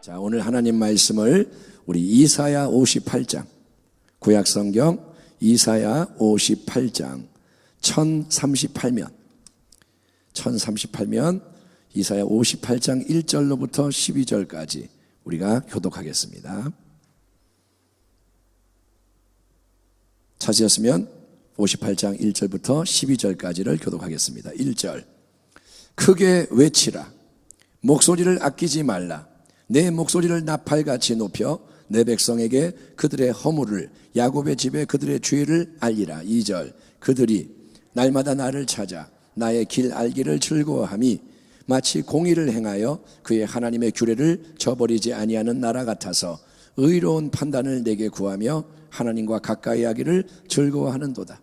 자, 오늘 하나님 말씀을 우리 이사야 58장, 구약성경 이사야 58장 1038면 이사야 58장 1절로부터 12절까지 우리가 교독하겠습니다. 찾으셨으면 58장 1절부터 12절까지를 교독하겠습니다. 1절, 크게 외치라. 목소리를 아끼지 말라. 내 목소리를 나팔같이 높여 내 백성에게 그들의 허물을, 야곱의 집에 그들의 죄를 알리라. 2절, 그들이 날마다 나를 찾아 나의 길 알기를 즐거워함이 마치 공의를 행하여 그의 하나님의 규례를 저버리지 아니하는 나라 같아서 의로운 판단을 내게 구하며 하나님과 가까이 하기를 즐거워하는도다.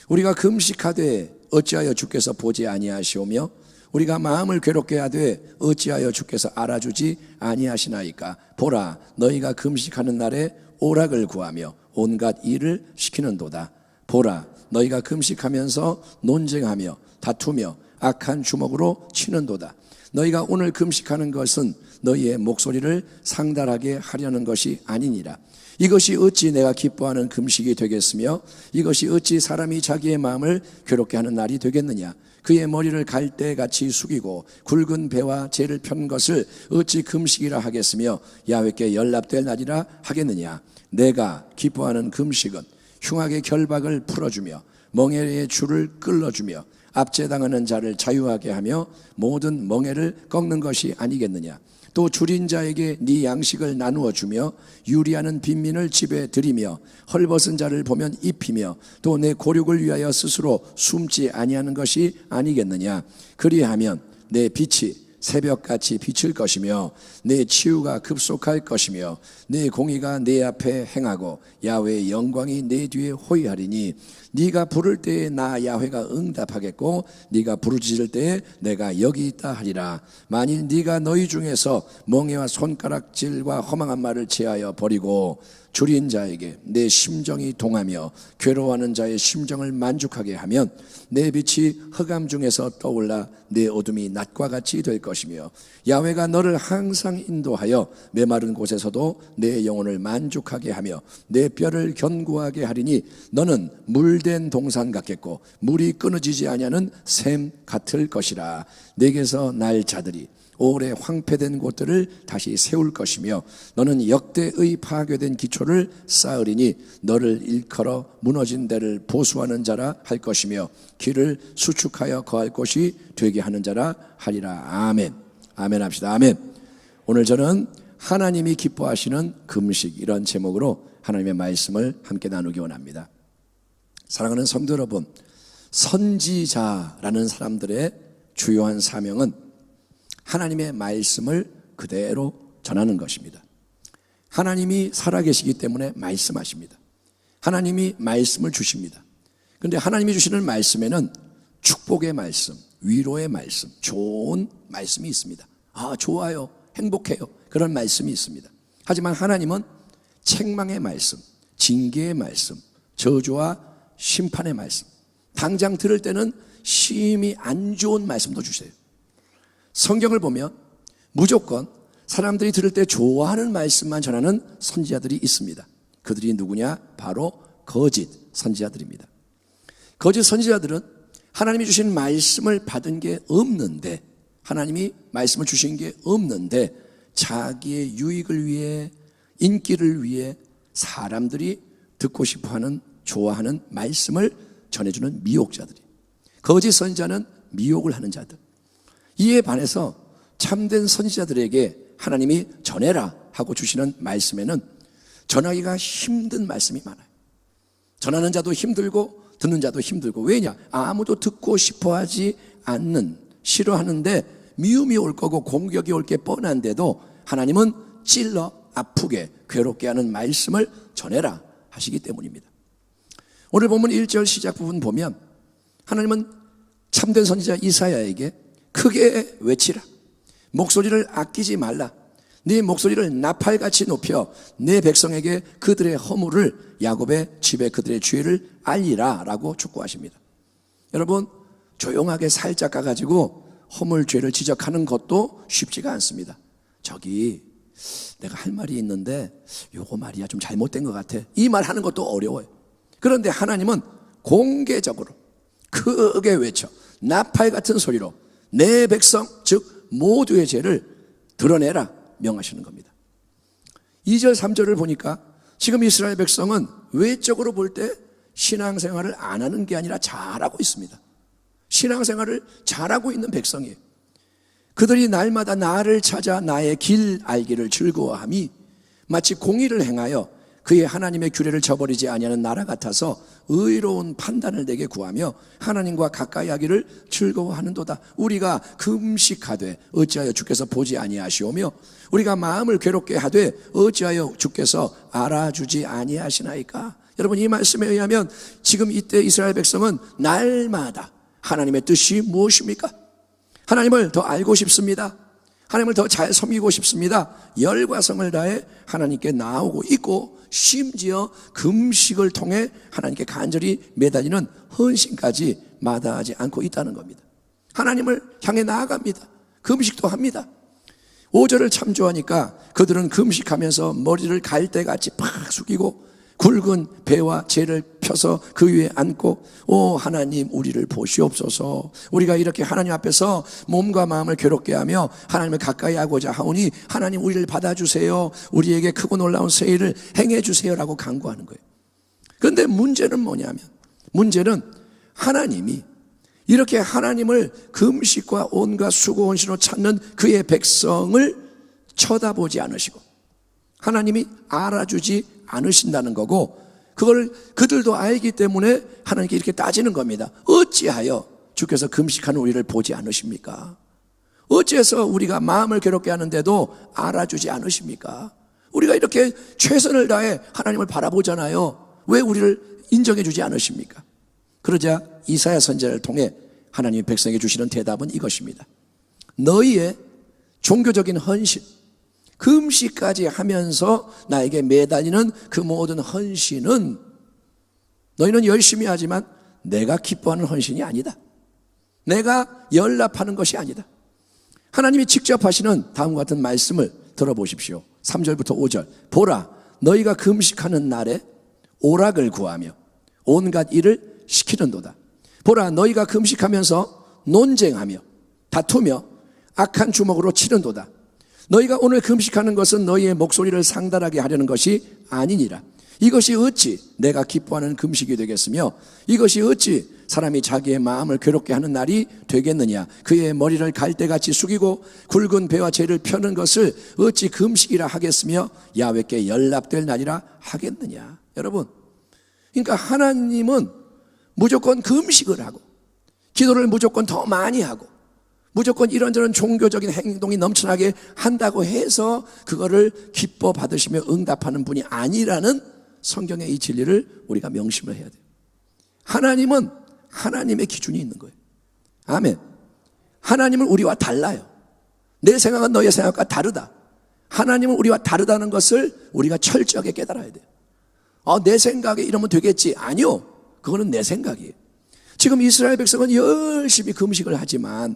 우리가 금식하되 어찌하여 주께서 보지 아니하시오며 우리가 마음을 괴롭게 하되 어찌하여 주께서 알아주지 아니하시나이까. 보라, 너희가 금식하는 날에 오락을 구하며 온갖 일을 시키는도다. 보라, 너희가 금식하면서 논쟁하며 다투며 악한 주먹으로 치는도다. 너희가 오늘 금식하는 것은 너희의 목소리를 상달하게 하려는 것이 아니니라. 이것이 어찌 내가 기뻐하는 금식이 되겠으며 이것이 어찌 사람이 자기의 마음을 괴롭게 하는 날이 되겠느냐. 그의 머리를 갈대같이 숙이고 굵은 배와 재를 편 것을 어찌 금식이라 하겠으며 야훼께 연락될 날이라 하겠느냐. 내가 기뻐하는 금식은 흉악의 결박을 풀어주며 멍에의 줄을 끌어주며 압제당하는 자를 자유하게 하며 모든 멍에를 꺾는 것이 아니겠느냐. 또 줄인 자에게 네 양식을 나누어 주며 유리하는 빈민을 집에 들이며 헐벗은 자를 보면 입히며 또 내 고륙을 위하여 스스로 숨지 아니하는 것이 아니겠느냐. 그리하면 내 빛이 새벽같이 비칠 것이며 내 치유가 급속할 것이며 내 공의가 내 앞에 행하고 야훼의 영광이 내 뒤에 호위하리니 네가 부를 때에 나 야훼가 응답하겠고 네가 부르짖을 때에 내가 여기 있다 하리라. 만일 네가 너희 중에서 멍에와 손가락질과 허망한 말을 제하여 버리고 줄인 자에게 내 심정이 동하며 괴로워하는 자의 심정을 만족하게 하면 내 빛이 흑암 중에서 떠올라 내 어둠이 낮과 같이 될 것이며 야훼가 너를 항상 인도하여 메마른 곳에서도 내 영혼을 만족하게 하며 내 뼈를 견고하게 하리니 너는 물된 동산 같겠고 물이 끊어지지 아니하는 샘 같을 것이라. 내게서 날 자들이 오래 황폐된 곳들을 다시 세울 것이며 너는 역대의 파괴된 기초를 쌓으리니 너를 일컬어 무너진 데를 보수하는 자라 할 것이며 길을 수축하여 거할 곳이 되게 하는 자라 하리라. 아멘. 아멘 합시다. 아멘. 오늘 저는 하나님이 기뻐하시는 금식, 이런 제목으로 하나님의 말씀을 함께 나누기 원합니다. 사랑하는 성도 여러분, 선지자라는 사람들의 주요한 사명은 하나님의 말씀을 그대로 전하는 것입니다. 하나님이 살아계시기 때문에 말씀하십니다. 하나님이 말씀을 주십니다. 그런데 하나님이 주시는 말씀에는 축복의 말씀, 위로의 말씀, 좋은 말씀이 있습니다. 아, 좋아요, 행복해요, 그런 말씀이 있습니다. 하지만 하나님은 책망의 말씀, 징계의 말씀, 저주와 심판의 말씀, 당장 들을 때는 심히 안 좋은 말씀도 주세요. 성경을 보면 무조건 사람들이 들을 때 좋아하는 말씀만 전하는 선지자들이 있습니다. 그들이 누구냐? 바로 거짓 선지자들입니다. 거짓 선지자들은 하나님이 주신 말씀을 받은 게 없는데, 하나님이 말씀을 주신 게 없는데 자기의 유익을 위해, 인기를 위해 사람들이 듣고 싶어하는, 좋아하는 말씀을 전해주는 미혹자들이, 거짓 선지자는 미혹을 하는 자들. 이에 반해서 참된 선지자들에게 하나님이 전해라 하고 주시는 말씀에는 전하기가 힘든 말씀이 많아요. 전하는 자도 힘들고 듣는 자도 힘들고. 왜냐? 아무도 듣고 싶어하지 않는, 싫어하는데 미움이 올 거고 공격이 올 게 뻔한데도 하나님은 찔러 아프게 괴롭게 하는 말씀을 전해라 하시기 때문입니다. 오늘 본문 1절 시작 부분 보면 하나님은 참된 선지자 이사야에게 크게 외치라. 목소리를 아끼지 말라. 네 목소리를 나팔같이 높여 내 백성에게 그들의 허물을, 야곱의 집에 그들의 죄를 알리라 라고 촉구하십니다. 여러분, 조용하게 살짝 가가지고 허물, 죄를 지적하는 것도 쉽지가 않습니다. 저기 내가 할 말이 있는데 요거 말이야 좀 잘못된 것 같아. 이 말 하는 것도 어려워요. 그런데 하나님은 공개적으로 크게 외쳐 나팔 같은 소리로 내 백성 즉 모두의 죄를 드러내라 명하시는 겁니다. 2절 3절을 보니까 지금 이스라엘 백성은 외적으로 볼 때 신앙생활을 안 하는 게 아니라 잘하고 있습니다. 신앙생활을 잘하고 있는 백성이에요. 그들이 날마다 나를 찾아 나의 길 알기를 즐거워함이 마치 공의를 행하여 그의 하나님의 규례를 저버리지 아니하는 나라 같아서 의로운 판단을 내게 구하며 하나님과 가까이 하기를 즐거워하는도다. 우리가 금식하되 어찌하여 주께서 보지 아니하시오며 우리가 마음을 괴롭게 하되 어찌하여 주께서 알아주지 아니하시나이까. 여러분, 이 말씀에 의하면 지금 이때 이스라엘 백성은 날마다 하나님의 뜻이 무엇입니까? 하나님을 더 알고 싶습니다. 하나님을 더 잘 섬기고 싶습니다. 열과 성을 다해 하나님께 나오고 있고 심지어 금식을 통해 하나님께 간절히 매달리는 헌신까지 마다하지 않고 있다는 겁니다. 하나님을 향해 나아갑니다. 금식도 합니다. 5절을 참조하니까 그들은 금식하면서 머리를 갈대같이 팍 숙이고 굵은 배와 재를 펴서 그 위에 앉고 오 하나님 우리를 보시옵소서. 우리가 이렇게 하나님 앞에서 몸과 마음을 괴롭게 하며 하나님을 가까이 하고자 하오니 하나님 우리를 받아주세요. 우리에게 크고 놀라운 세일을 행해 주세요라고 간구하는 거예요. 그런데 문제는 뭐냐면 문제는 하나님이 이렇게 하나님을 금식과 온갖 수고 헌신으로 찾는 그의 백성을 쳐다보지 않으시고 하나님이 알아주지 않으신다는 거고 그걸 그들도 알기 때문에 하나님께 이렇게 따지는 겁니다. 어찌하여 주께서 금식하는 우리를 보지 않으십니까? 어찌해서 우리가 마음을 괴롭게 하는데도 알아주지 않으십니까? 우리가 이렇게 최선을 다해 하나님을 바라보잖아요. 왜 우리를 인정해 주지 않으십니까? 그러자 이사야 선지자를 통해 하나님이 백성에게 주시는 대답은 이것입니다. 너희의 종교적인 헌신, 금식까지 하면서 나에게 매달리는 그 모든 헌신은 너희는 열심히 하지만 내가 기뻐하는 헌신이 아니다. 내가 연락하는 것이 아니다. 하나님이 직접 하시는 다음과 같은 말씀을 들어보십시오. 3절부터 5절. 보라, 너희가 금식하는 날에 오락을 구하며 온갖 일을 시키는도다. 보라, 너희가 금식하면서 논쟁하며 다투며 악한 주먹으로 치는도다. 너희가 오늘 금식하는 것은 너희의 목소리를 상달하게 하려는 것이 아니니라. 이것이 어찌 내가 기뻐하는 금식이 되겠으며 이것이 어찌 사람이 자기의 마음을 괴롭게 하는 날이 되겠느냐. 그의 머리를 갈대같이 숙이고 굵은 배와 재를 펴는 것을 어찌 금식이라 하겠으며 야훼께 연락될 날이라 하겠느냐. 여러분, 그러니까 하나님은 무조건 금식을 하고 기도를 무조건 더 많이 하고 무조건 이런저런 종교적인 행동이 넘쳐나게 한다고 해서 그거를 기뻐 받으시며 응답하는 분이 아니라는 성경의 이 진리를 우리가 명심을 해야 돼요. 하나님은 하나님의 기준이 있는 거예요. 아멘. 하나님은 우리와 달라요. 내 생각은 너의 생각과 다르다. 하나님은 우리와 다르다는 것을 우리가 철저하게 깨달아야 돼요. 내 생각에 이러면 되겠지. 아니요. 그거는 내 생각이에요. 지금 이스라엘 백성은 열심히 금식을 하지만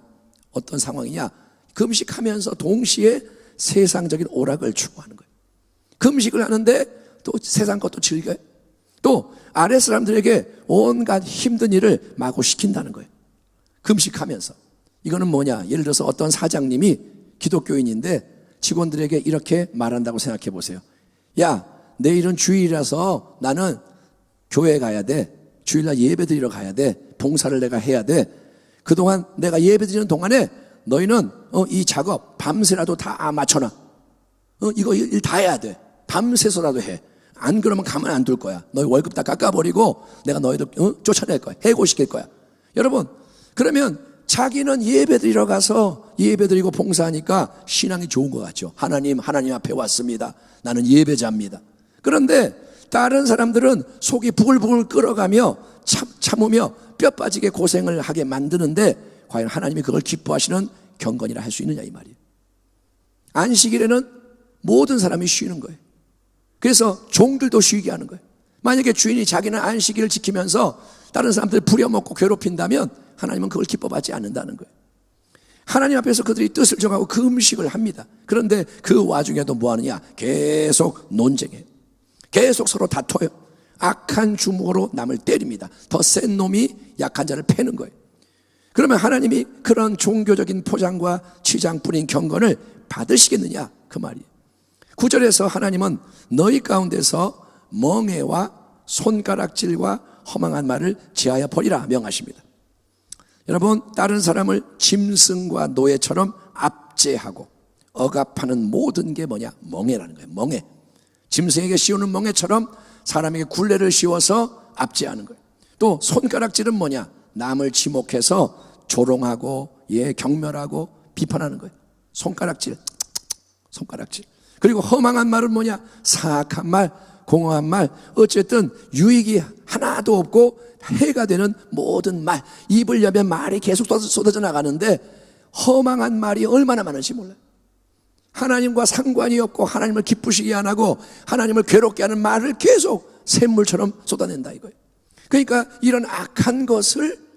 어떤 상황이냐? 금식하면서 동시에 세상적인 오락을 추구하는 거예요. 금식을 하는데 또 세상 것도 즐겨요. 또 아랫 사람들에게 온갖 힘든 일을 마구 시킨다는 거예요. 금식하면서. 이거는 뭐냐? 예를 들어서 어떤 사장님이 기독교인인데 직원들에게 이렇게 말한다고 생각해 보세요. 야, 내일은 주일이라서 나는 교회 가야 돼. 주일날 예배 드리러 가야 돼. 봉사를 내가 해야 돼. 그동안 내가 예배 드리는 동안에 너희는 이 작업 밤새라도 다 맞춰놔. 이거 일 다 해야 돼. 밤새서라도 해. 안 그러면 가만 안 둘 거야. 너희 월급 다 깎아버리고 내가 너희들 쫓아낼 거야. 해고시킬 거야. 여러분, 그러면 자기는 예배 드리러 가서 예배 드리고 봉사하니까 신앙이 좋은 것 같죠. 하나님 앞에 왔습니다. 나는 예배자입니다. 그런데 다른 사람들은 속이 부글부글 끓어가며 참으며 뼈 빠지게 고생을 하게 만드는데 과연 하나님이 그걸 기뻐하시는 경건이라 할 수 있느냐 이 말이에요. 안식일에는 모든 사람이 쉬는 거예요. 그래서 종들도 쉬게 하는 거예요. 만약에 주인이 자기는 안식일을 지키면서 다른 사람들 부려먹고 괴롭힌다면 하나님은 그걸 기뻐받지 않는다는 거예요. 하나님 앞에서 그들이 뜻을 정하고 그 음식을 합니다. 그런데 그 와중에도 뭐 하느냐? 계속 논쟁해요. 계속 서로 다퉈요. 악한 주먹으로 남을 때립니다. 더 센 놈이 약한 자를 패는 거예요. 그러면 하나님이 그런 종교적인 포장과 치장 뿌린 경건을 받으시겠느냐? 그 말이에요. 9절에서 하나님은 너희 가운데서 멍에와 손가락질과 허망한 말을 제하여 버리라 명하십니다. 여러분, 다른 사람을 짐승과 노예처럼 압제하고 억압하는 모든 게 뭐냐? 멍에라는 거예요. 멍에. 짐승에게 씌우는 멍에처럼 사람에게 굴레를 씌워서 압제하는 거예요. 또 손가락질은 뭐냐? 남을 지목해서 조롱하고 경멸하고 비판하는 거예요. 손가락질. 그리고 허망한 말은 뭐냐? 사악한 말, 공허한 말, 어쨌든 유익이 하나도 없고 해가 되는 모든 말, 입을 여면 말이 계속 쏟아져 나가는데 허망한 말이 얼마나 많은지 몰라요. 하나님과 상관이 없고 하나님을 기쁘시게 안 하고 하나님을 괴롭게 하는 말을 계속 샘물처럼 쏟아낸다 이거예요. 그러니까 이런 악한 것을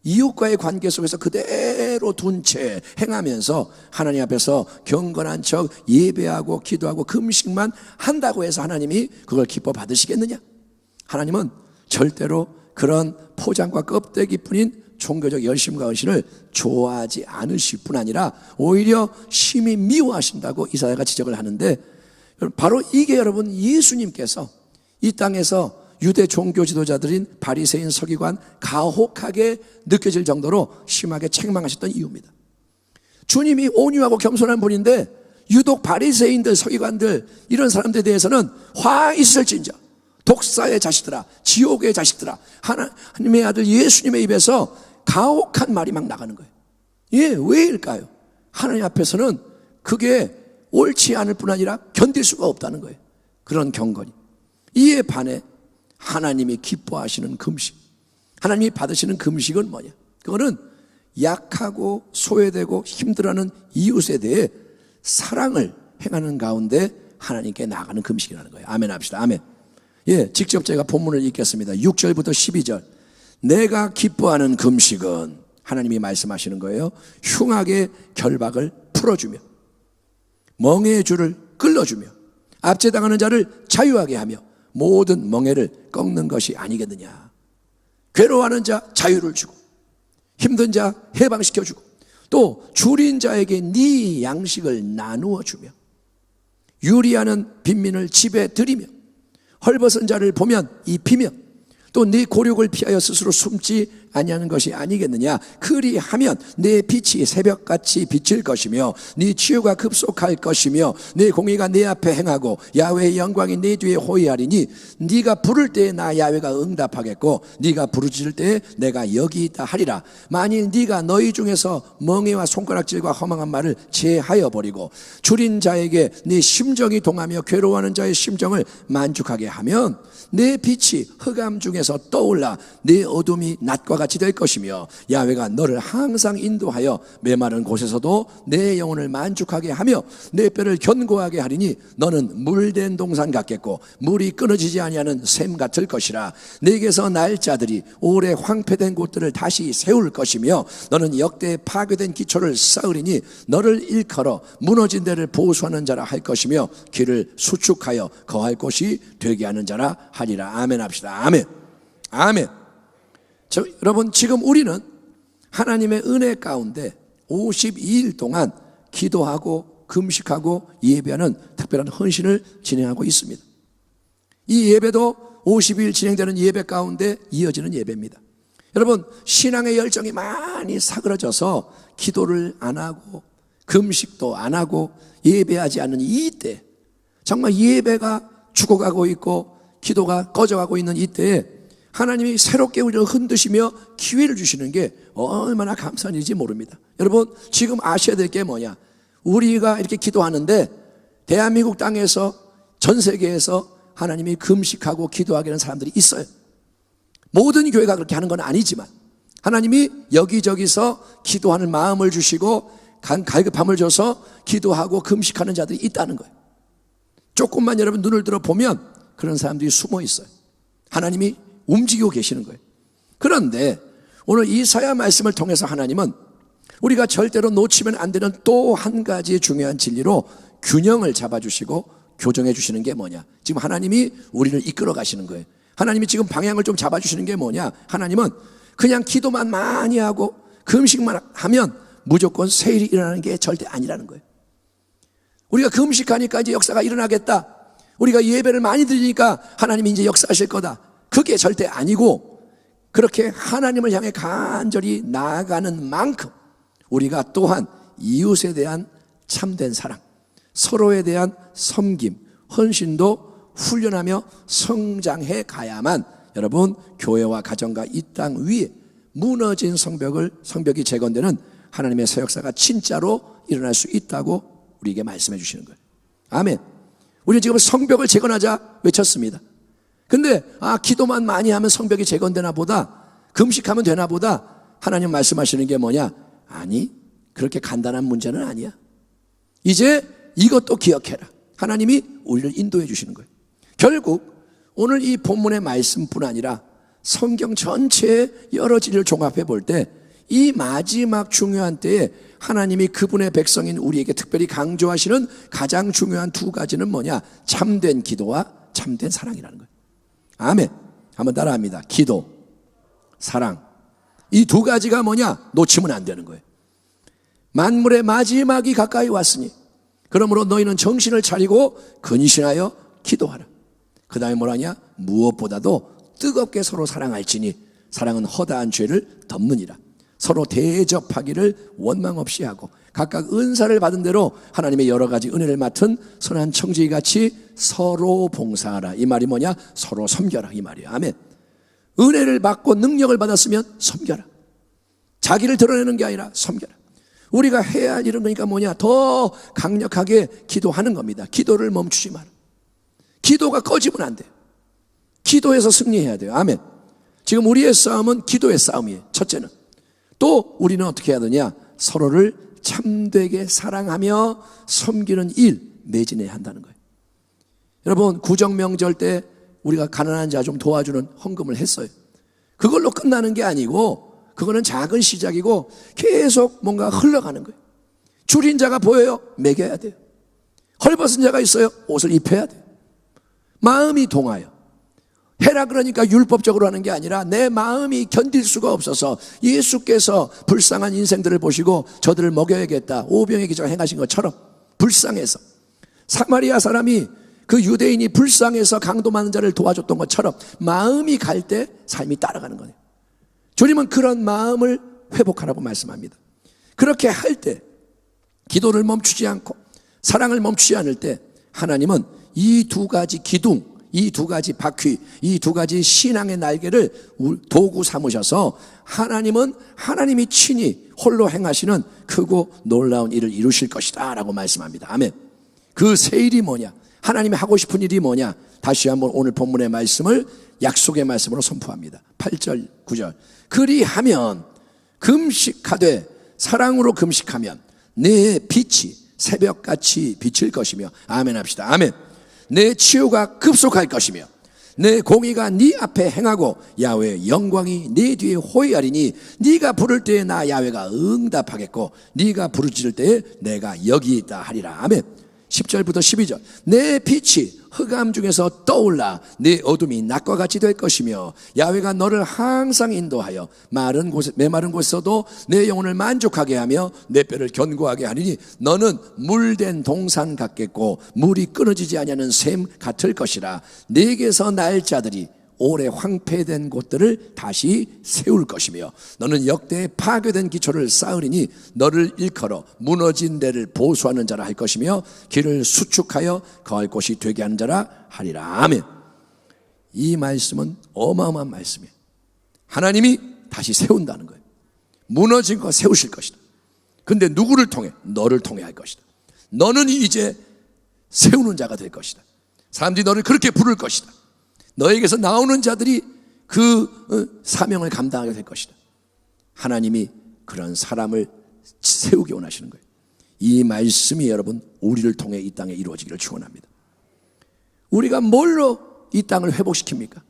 이웃과의 관계 속에서 그대로 둔 채 행하면서 하나님 앞에서 경건한 척 예배하고 기도하고 금식만 한다고 해서 하나님이 그걸 기뻐 받으시겠느냐? 하나님은 절대로 그런 포장과 껍데기뿐인 종교적 열심과 헌신을 좋아하지 않으실 뿐 아니라 오히려 심히 미워하신다고 이사야가 지적을 하는데, 바로 이게 여러분 예수님께서 이 땅에서 유대 종교 지도자들인 바리새인 서기관 가혹하게 느껴질 정도로 심하게 책망하셨던 이유입니다. 주님이 온유하고 겸손한 분인데 유독 바리새인들, 서기관들 이런 사람들에 대해서는 화 있을진저, 독사의 자식들아, 지옥의 자식들아, 하나님의 아들 예수님의 입에서 가혹한 말이 막 나가는 거예요. 왜일까요? 하나님 앞에서는 그게 옳지 않을 뿐 아니라 견딜 수가 없다는 거예요. 그런 경건이. 이에 반해 하나님이 기뻐하시는 금식, 하나님이 받으시는 금식은 뭐냐? 그거는 약하고 소외되고 힘들어하는 이웃에 대해 사랑을 행하는 가운데 하나님께 나아가는 금식이라는 거예요. 아멘 합시다. 아멘. 직접 제가 본문을 읽겠습니다. 6절부터 12절. 내가 기뻐하는 금식은, 하나님이 말씀하시는 거예요, 흉악의 결박을 풀어주며 멍에의 줄을 끌어주며 압제당하는 자를 자유하게 하며 모든 멍에를 꺾는 것이 아니겠느냐. 괴로워하는 자 자유를 주고 힘든 자 해방시켜주고 또 줄인 자에게 네 양식을 나누어 주며 유리하는 빈민을 집에 들이며 헐벗은 자를 보면 입히며 또 네 곤욕을 피하여 스스로 숨지 아니하는 것이 아니겠느냐. 그리하면 네 빛이 새벽같이 비칠 것이며 네 치유가 급속할 것이며 네 공의가 네 앞에 행하고 야훼의 영광이 네 뒤에 호위하리니 네가 부를 때에 나 야훼가 응답하겠고 네가 부르짖을 때에 내가 여기 있다 하리라. 만일 네가 너희 중에서 멍에와 손가락질과 허망한 말을 제하여 버리고 줄인 자에게 네 심정이 동하며 괴로워하는 자의 심정을 만족하게 하면 내 빛이 흑암 중에서 떠올라 내 어둠이 낮과 같이 될 것이며 야훼가 너를 항상 인도하여 메마른 곳에서도 내 영혼을 만족하게 하며 내 뼈를 견고하게 하리니 너는 물된 동산 같겠고 물이 끊어지지 아니하는 샘 같을 것이라. 내게서 날 자들이 오래 황폐된 곳들을 다시 세울 것이며 너는 역대 파괴된 기초를 쌓으리니 너를 일컬어 무너진 데를 보수하는 자라 할 것이며 길을 수축하여 거할 곳이 되게 하는 자라 하리라. 아멘 합시다. 아멘. 아멘. 여러분, 지금 우리는 하나님의 은혜 가운데 52일 동안 기도하고 금식하고 예배하는 특별한 헌신을 진행하고 있습니다. 이 예배도 50일 진행되는 예배 가운데 이어지는 예배입니다. 여러분, 신앙의 열정이 많이 사그러져서 기도를 안 하고 금식도 안 하고 예배하지 않는 이때, 정말 예배가 죽어가고 있고 기도가 꺼져가고 있는 이때에 하나님이 새롭게 우리를 흔드시며 기회를 주시는 게 얼마나 감사한 일인지 모릅니다. 여러분, 지금 아셔야 될 게 뭐냐? 우리가 이렇게 기도하는데 대한민국 땅에서, 전 세계에서 하나님이 금식하고 기도하게 하는 사람들이 있어요. 모든 교회가 그렇게 하는 건 아니지만 하나님이 여기저기서 기도하는 마음을 주시고 갈급함을 줘서 기도하고 금식하는 자들이 있다는 거예요. 조금만 여러분 눈을 들어보면 그런 사람들이 숨어 있어요. 하나님이 움직이고 계시는 거예요. 그런데 오늘 이사야 말씀을 통해서 하나님은 우리가 절대로 놓치면 안 되는 또 한 가지 중요한 진리로 균형을 잡아주시고 교정해 주시는 게 뭐냐? 지금 하나님이 우리를 이끌어 가시는 거예요. 하나님이 지금 방향을 좀 잡아주시는 게 뭐냐? 하나님은 그냥 기도만 많이 하고 금식만 하면 무조건 세일이 일어나는 게 절대 아니라는 거예요. 우리가 금식하니까 이제 역사가 일어나겠다. 우리가 예배를 많이 드리니까 하나님이 이제 역사하실 거다. 그게 절대 아니고, 그렇게 하나님을 향해 간절히 나아가는 만큼 우리가 또한 이웃에 대한 참된 사랑, 서로에 대한 섬김, 헌신도 훈련하며 성장해 가야만 여러분, 교회와 가정과 이 땅 위에 무너진 성벽이 재건되는 하나님의 새 역사가 진짜로 일어날 수 있다고 우리에게 말씀해 주시는 거예요. 아멘. 우리는 지금 성벽을 재건하자 외쳤습니다. 근데 기도만 많이 하면 성벽이 재건되나 보다, 금식하면 되나 보다, 하나님 말씀하시는 게 뭐냐? 아니, 그렇게 간단한 문제는 아니야. 이제 이것도 기억해라. 하나님이 우리를 인도해 주시는 거예요. 결국 오늘 이 본문의 말씀뿐 아니라 성경 전체의 여러 진리를 종합해 볼 때 이 마지막 중요한 때에 하나님이 그분의 백성인 우리에게 특별히 강조하시는 가장 중요한 두 가지는 뭐냐? 참된 기도와 참된 사랑이라는 거예요. 아멘. 한번 따라합니다. 기도, 사랑. 이 두 가지가 뭐냐? 놓치면 안 되는 거예요. 만물의 마지막이 가까이 왔으니 그러므로 너희는 정신을 차리고 근신하여 기도하라. 그 다음에 뭐라냐? 무엇보다도 뜨겁게 서로 사랑할지니 사랑은 허다한 죄를 덮느니라. 서로 대접하기를 원망 없이 하고 각각 은사를 받은 대로 하나님의 여러 가지 은혜를 맡은 선한 청지기같이 서로 봉사하라. 이 말이 뭐냐? 서로 섬겨라, 이 말이에요. 아멘. 은혜를 받고 능력을 받았으면 섬겨라. 자기를 드러내는 게 아니라 섬겨라. 우리가 해야 할 일은 그러니까 뭐냐? 더 강력하게 기도하는 겁니다. 기도를 멈추지 마라. 기도가 꺼지면 안 돼요. 기도에서 승리해야 돼요. 아멘. 지금 우리의 싸움은 기도의 싸움이에요. 첫째는. 또 우리는 어떻게 해야 되냐? 서로를 참되게 사랑하며 섬기는 일 매진해야 한다는 거예요. 여러분, 구정명절 때 우리가 가난한 자 좀 도와주는 헌금을 했어요. 그걸로 끝나는 게 아니고 그거는 작은 시작이고 계속 뭔가 흘러가는 거예요. 줄인 자가 보여요? 먹여야 돼요. 헐벗은 자가 있어요? 옷을 입혀야 돼요. 마음이 동하여 해라 그러니까 율법적으로 하는 게 아니라 내 마음이 견딜 수가 없어서 예수께서 불쌍한 인생들을 보시고 저들을 먹여야겠다, 오병의 기적을 행하신 것처럼 불쌍해서, 사마리아 사람이 그 유대인이 불쌍해서 강도 많은 자를 도와줬던 것처럼 마음이 갈 때 삶이 따라가는 거예요. 주님은 그런 마음을 회복하라고 말씀합니다. 그렇게 할 때, 기도를 멈추지 않고 사랑을 멈추지 않을 때 하나님은 이 두 가지 기둥, 이 두 가지 바퀴, 이 두 가지 신앙의 날개를 도구 삼으셔서 하나님은 하나님이 친히 홀로 행하시는 크고 놀라운 일을 이루실 것이다 라고 말씀합니다. 아멘. 그 새 일이 뭐냐? 하나님이 하고 싶은 일이 뭐냐? 다시 한번 오늘 본문의 말씀을 약속의 말씀으로 선포합니다. 8절 9절. 그리하면 금식하되 사랑으로 금식하면 내 빛이 새벽같이 비칠 것이며, 아멘 합시다. 아멘. 내 치유가 급속할 것이며 내 공의가 네 앞에 행하고 야훼의 영광이 네 뒤에 호위하리니 네가 부를 때에 나 야훼가 응답하겠고 네가 부르짖을 때에 내가 여기 있다 하리라. 아멘. 10절부터 12절. 내 빛이 흑암 중에서 떠올라 내 어둠이 낮과 같이 될 것이며 야훼가 너를 항상 인도하여 메마른 곳에서도 내 영혼을 만족하게 하며 내 뼈를 견고하게 하리니 너는 물된 동산 같겠고 물이 끊어지지 아니하는 샘 같을 것이라. 네게서 날 자들이 오래 황폐된 곳들을 다시 세울 것이며 너는 역대에 파괴된 기초를 쌓으리니 너를 일컬어 무너진 데를 보수하는 자라 할 것이며 길을 수축하여 거할 곳이 되게 하는 자라 하리라. 아멘. 이 말씀은 어마어마한 말씀이에요. 하나님이 다시 세운다는 거예요. 무너진 거 세우실 것이다. 근데 누구를 통해? 너를 통해 할 것이다. 너는 이제 세우는 자가 될 것이다. 사람들이 너를 그렇게 부를 것이다. 너에게서 나오는 자들이 그 사명을 감당하게 될 것이다. 하나님이 그런 사람을 세우기 원하시는 거예요. 이 말씀이 여러분 우리를 통해 이 땅에 이루어지기를 축원합니다. 우리가 뭘로 이 땅을 회복시킵니까?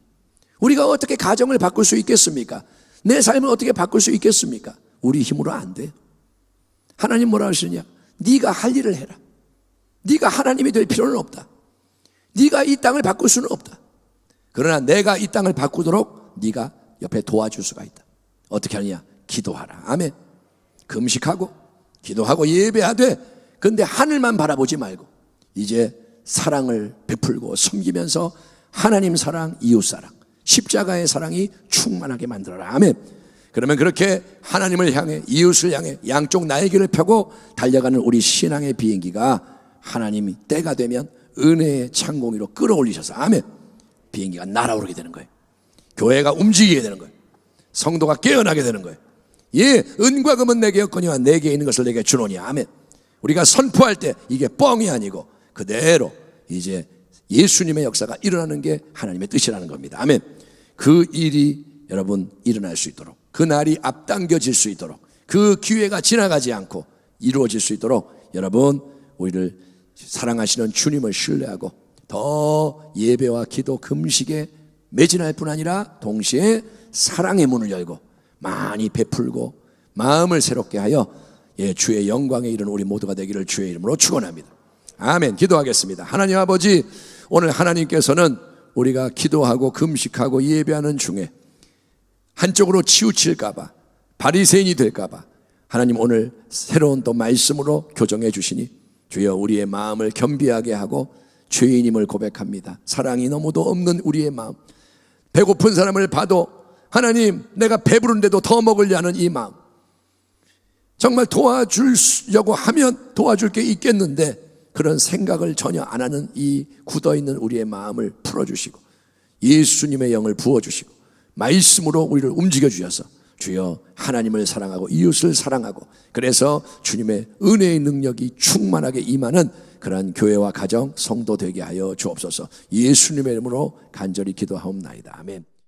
우리가 어떻게 가정을 바꿀 수 있겠습니까? 내 삶을 어떻게 바꿀 수 있겠습니까? 우리 힘으로 안 돼요. 하나님 뭐라 하시느냐? 네가 할 일을 해라. 네가 하나님이 될 필요는 없다. 네가 이 땅을 바꿀 수는 없다. 그러나 내가 이 땅을 바꾸도록 네가 옆에 도와줄 수가 있다. 어떻게 하느냐? 기도하라. 아멘. 금식하고 기도하고 예배하되, 근데 하늘만 바라보지 말고 이제 사랑을 베풀고 섬기면서 하나님 사랑, 이웃 사랑, 십자가의 사랑이 충만하게 만들어라. 아멘. 그러면 그렇게 하나님을 향해, 이웃을 향해 양쪽 날개를 펴고 달려가는 우리 신앙의 비행기가 하나님이 때가 되면 은혜의 창공위로 끌어올리셔서, 아멘, 비행기가 날아오르게 되는 거예요. 교회가 움직이게 되는 거예요. 성도가 깨어나게 되는 거예요. 예, 은과 금은 내게 없거니와 내게 있는 것을 내게 주노니. 아멘. 우리가 선포할 때 이게 뻥이 아니고 그대로 이제 예수님의 역사가 일어나는 게 하나님의 뜻이라는 겁니다. 아멘. 그 일이 여러분 일어날 수 있도록, 그 날이 앞당겨질 수 있도록, 그 기회가 지나가지 않고 이루어질 수 있도록 여러분, 우리를 사랑하시는 주님을 신뢰하고 더 예배와 기도, 금식에 매진할 뿐 아니라 동시에 사랑의 문을 열고 많이 베풀고 마음을 새롭게 하여 주의 영광에 이르는 우리 모두가 되기를 주의 이름으로 축원합니다. 아멘. 기도하겠습니다. 하나님 아버지, 오늘 하나님께서는 우리가 기도하고 금식하고 예배하는 중에 한쪽으로 치우칠까봐, 바리새인이 될까봐 하나님 오늘 새로운 또 말씀으로 교정해 주시니 주여 우리의 마음을 겸비하게 하고 죄인임을 고백합니다. 사랑이 너무도 없는 우리의 마음, 배고픈 사람을 봐도 하나님 내가 배부른데도 더 먹으려는 이 마음, 정말 도와주려고 하면 도와줄 게 있겠는데 그런 생각을 전혀 안 하는 이 굳어있는 우리의 마음을 풀어주시고 예수님의 영을 부어주시고 말씀으로 우리를 움직여 주셔서 주여 하나님을 사랑하고 이웃을 사랑하고, 그래서 주님의 은혜의 능력이 충만하게 임하는 그러한 교회와 가정, 성도 되게 하여 주옵소서. 예수님의 이름으로 간절히 기도하옵나이다. 아멘.